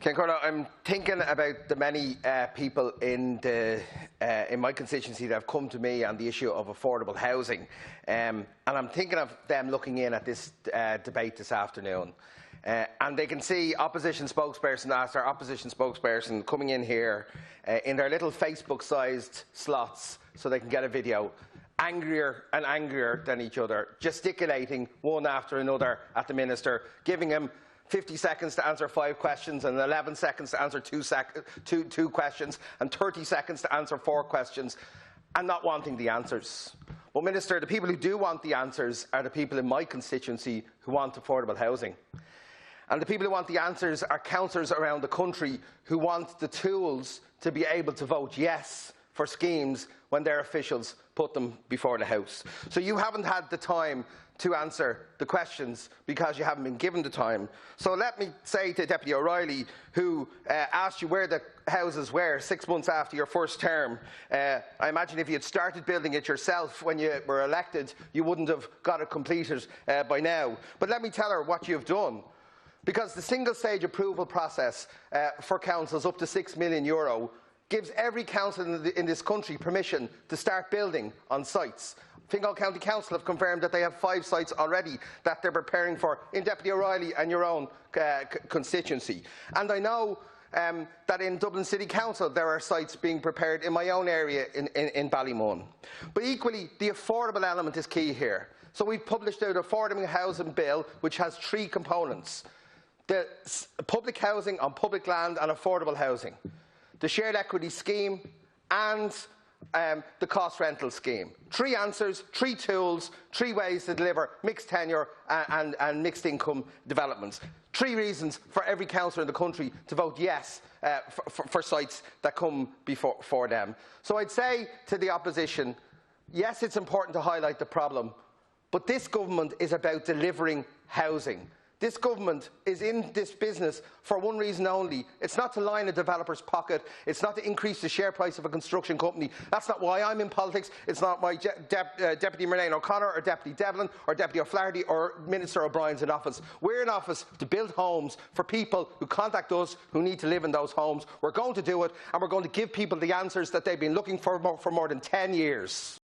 Corla, I'm thinking about the many people in my constituency that have come to me on the issue of affordable housing, and I'm thinking of them looking in at this debate this afternoon. And they can see opposition spokesperson after opposition spokesperson coming in here in their little Facebook-sized slots so they can get a video, angrier and angrier than each other, gesticulating one after another at the minister, giving him 50 seconds to answer 5 questions and 11 seconds to answer two questions and 30 seconds to answer 4 questions, and not wanting the answers. Well, Minister, the people who do want the answers are the people in my constituency who want affordable housing. And the people who want the answers are councillors around the country who want the tools to be able to vote yes for schemes when their officials put them before the House. So you haven't had the time to answer the questions because you haven't been given the time. So let me say to Deputy O'Reilly, who asked you where the houses were 6 months after your first term, I imagine if you had started building it yourself when you were elected, you wouldn't have got it completed by now. But let me tell her what you've done. Because the single-stage approval process for councils up to €6 million gives every council in this country permission to start building on sites. Fingal County Council have confirmed that they have 5 sites already that they're preparing for in Deputy O'Reilly and your own constituency. And I know that in Dublin City Council there are sites being prepared in my own area in Ballymun. But equally, the affordable element is key here. So we've published an affordable housing bill which has 3 components: the public housing on public land and affordable housing, the shared equity scheme, and the cost rental scheme. 3 answers, 3 tools, 3 ways to deliver mixed tenure and mixed income developments. 3 reasons for every councillor in the country to vote yes for sites that come before them. So I'd say to the opposition, yes, it's important to highlight the problem, but this government is about delivering housing. This government is in this business for one reason only. It's not to line a developer's pocket. It's not to increase the share price of a construction company. That's not why I'm in politics. It's not why Deputy Murnane O'Connor or Deputy Devlin or Deputy O'Flaherty or Minister O'Brien's in office. We're in office to build homes for people who contact us who need to live in those homes. We're going to do it, and we're going to give people the answers that they've been looking for more than 10 years.